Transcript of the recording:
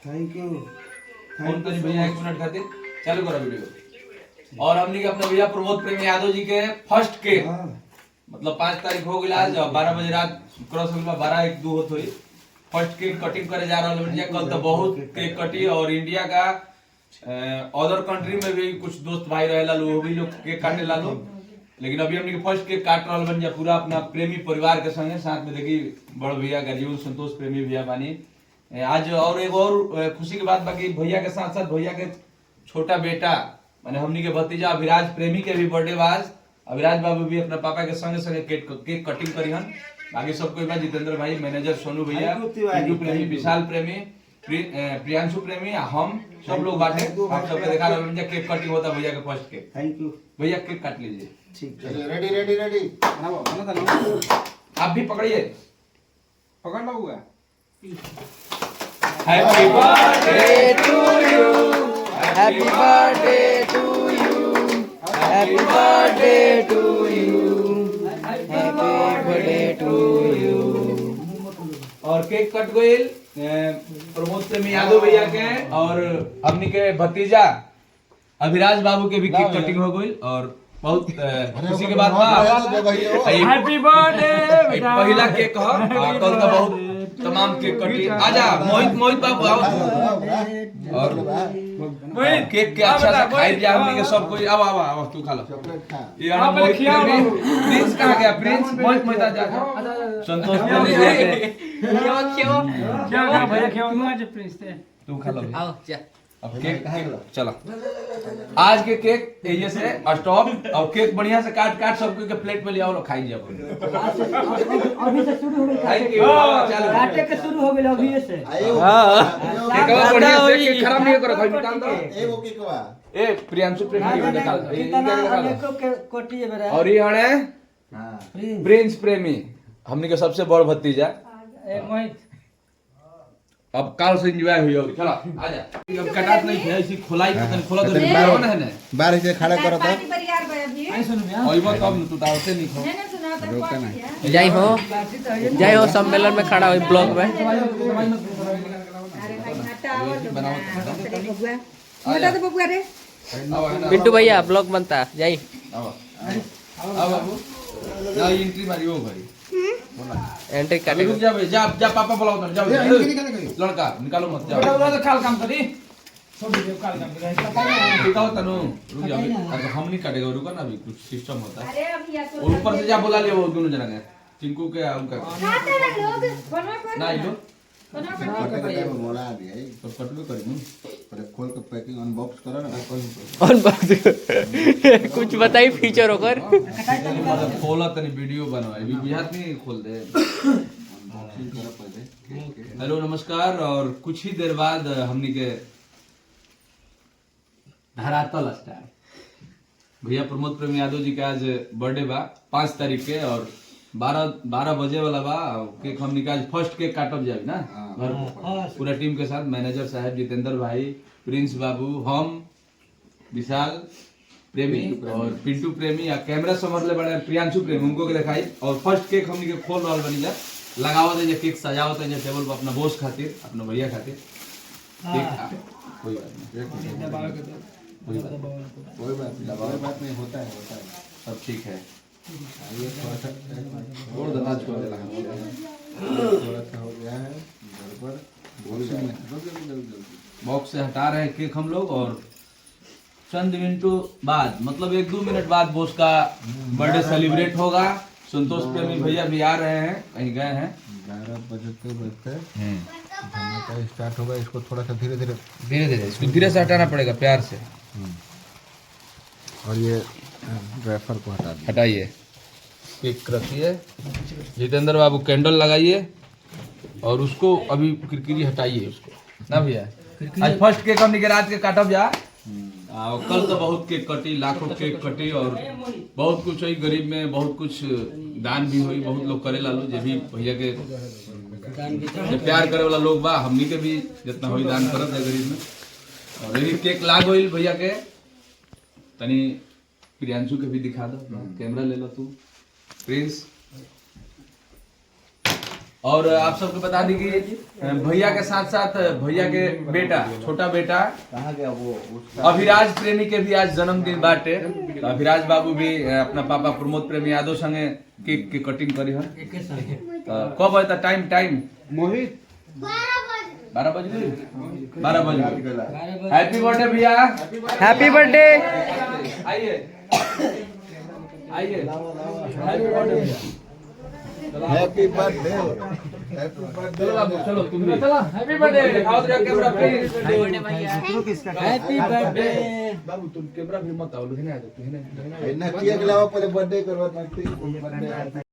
Thank you. Phone करी भैया 1 minute खातिर चालू करो वीडियो। और हमने के अपने भैया प्रमोद प्रेमी यादव जी के फर्स्ट केक मतलब 5 तारीख हो गई आज 12 बजे रात क्रॉस हो गया 12-1-2 होत हुई। फर्स्ट केक कटिंग करे जा रहा है। कल तो बहुत केक कटी और इंडिया का अदर कंट्री में भी कुछ दोस्त भाई रहे लालू वो भी लोग केक काटे लालू। लेकिन अभी हमने फर्स्ट केक काट रहा बन जा पूरा अपना प्रेमी परिवार के संगे साथ में देखी बड़ भैया गर्जीवन संतोष प्रेमी भैया बानी आज। और एक और खुशी की बात बाकी भैया के साथ साथ भैया के छोटा बेटा माने हमनी के भतीजा अभिराज प्रेमी के भी बर्थडे आज। अभिराज बाबू भी अपने पापा के संगे संगे केक कटिंग करी हन। बाकी सब कोई बा जितेंद्र भाई मैनेजर सोनू भैया पिंटू प्रेमी विशाल प्रेमी प्रियांशु प्रेमी हम सब लोग बांटे। आप सबके देखा रहा केक कटिंग होता भैया के फर्स्ट केक। थैंक यू भैया केक काट लीजिए। ठीक चलिए रेडी रेडी रेडी आप भी पकड़िए पकड़ लो हुआ। Happy birthday to you happy birthday to you happy birthday to you happy birthday to you. और केक कट गई प्रमोद प्रेमी यादव भैया के और हमनी के भतीजा अभिराज बाबू के भी केक कटिंग हो गई। और बहुत खुशी के बात हैप्पी बर्थडे पहला केक हो कल तो बहुत तमाम केक कटी। आजा मोहित बाबू आओ। और केक के अच्छा से खाई जा हमनी के सब कोई अब आओ तू खा लो। ये हम मोहित प्रिंस कहां गया प्रिंस मोहित जा संतोष प्रेमी क्या भैया खेवा आज प्रिंस थे तू खा लो। आओ जा अब केक चला आज के केक ये से स्टॉप और केक बढ़िया से काट सबको के प्लेट में ले आओ खाई जाओ। अभी से शुरू हो गई थैंक यू चलो काटे के शुरू हो गई अभी से। हां केक बढ़िया से केक खराब नहीं करो भाई निकाल दो। एगो केकवा ए प्रियांशु प्रेमी निकाल दो। अनेकों के कोटी है मेरा। और ये हणे हां प्रिंस प्रेमी हमनी के सबसे बड़ भतीजा। ए मोहित अब काल से एंजॉय हुई होगी। चलो आजा अब कटात नहीं है ऐसी खोलाई पतन खोला तो बाहर है ना बारिश से खड़ा करो तो आई सुन मियां ओइ बात अब तू तावते नहीं खो मैंने सुना था रोका नहीं। जय हो सम्मेलन में खड़ा हुई ब्लॉग में। अरे भाई हटा मोटा तो बबुआ रे पिंटू भैया ब्लॉग बनता जय। अब बाबू ना एंट्री मारी वो भाई एंट्री अभी काटे रुक जा भाई जा पापा बुलाओ तो जाओ लड़का निकालो मत जाओ बोला तो खाल काम करी छोड़ दे काल काम करी दिखाओ तनु रुक जा अभी हम नहीं काटेगा रुका ना अभी कुछ सिस्टम होता है। अरे अब या तो और ऊपर से जा बुला लिया वो दोनों जना ने चिंकू के उनका खाते रह लोग बनवा पर ना इलो कटे कटे में मोड़ा दिया है तो कटबे करी नु पर खोल के पैकिंग अनबॉक्स करो ना और कुछ बताई फीचर होकर मतलब खोला तनी वीडियो बनवाई भी बिहार नहीं खोल दे। अनबॉक्सिंग करो पहले। हेलो नमस्कार और कुछ ही देर बाद हमनी के धरातल स्टार भैया प्रमोद प्रेमी यादव जी का आज बर्थडे बा 5 तारीख के और 12 बजे वाला बा। केक हमनी का आज फर्स्ट केक काटब जाबी ना घर पूरा टीम के साथ मैनेजर साहब जितेंद्र भाई प्रिंस बाबू हम विशाल प्रेमी और पिंटू प्रेमी या कैमरा संभरले बड़े प्रियांशु प्रेमी उनको के दिखाई। और फर्स्ट केक हमनी के खोल रहल बनी जा लगावत है केक सजावत है टेबल पर अपना बोस खातिर अपना भैया खातिर कोई बात नहीं कोई बात नहीं होता है सब ठीक है। ये थोड़ा सा छोड़ दो नाच छोड़ देला थोड़ा सा हो गया है गड़बड़ बोल जल्दी बॉक्स से हटा रहे हैं केक हम लोग। और चंद मिनटों बाद मतलब 1-2 मिनट बाद बोस का बर्थडे सेलिब्रेट होगा। संतोष प्रेमी भैया भी आ रहे हैं कहीं गए हैं 11 बजते धमाका स्टार्ट होगा। इसको थोड़ा सा धीरे धीरे इसको धीरे से हटाना पड़ेगा प्यार से। और ये ड्राइवर को हटा दिया। हटाइए केक रखिए जितेंद्र बाबू कैंडल लगाइए और उसको अभी किरकिरी हटाइए उसको ना भैया। आज फर्स्ट केक हमने के रात के काटब जा कल तो बहुत केक कटी लाखों केक कटी और बहुत कुछ हुई गरीब में बहुत कुछ दान भी हुई बहुत लोग करे लालू जे भी भैया के प्यार करे वाला लोग बा हमनी के भी जितना हुई दान करत है गरीब में। और यही केक लाग होइल भैया के तनी प्रियांशु के भी दिखा दो कैमरा ले लो तू प्रिंस। और आप सबको बता दी कि भैया के साथ साथ भैया के बेटा, छोटा बेटा कहाँ गया वो उसका अभिराज प्रेमी के भी आज जन्मदिन बाटे। तो अभिराज बाबू भी अपना पापा प्रमोद प्रेमी यादव संगे केक के कटिंग करी है। तो कब है टाइम? मोहित 12 बजे 12 बजे। हैप्पी बर्थडे भैया, हैप्पी बर्थडे। आइए आइए, हैप्पी बर्थडे भैया। हैप्पी बर्थडे चलो बाबू, चलो तुम भी चलो। हैप्पी बर्थडे दिखाओ तो कैमरा प्लीज। Happy birthday. बाबू तुम कैमरा भी मत आओ, लेने आ जाओ, लेने केक लाओ पहले बर्थडे करवा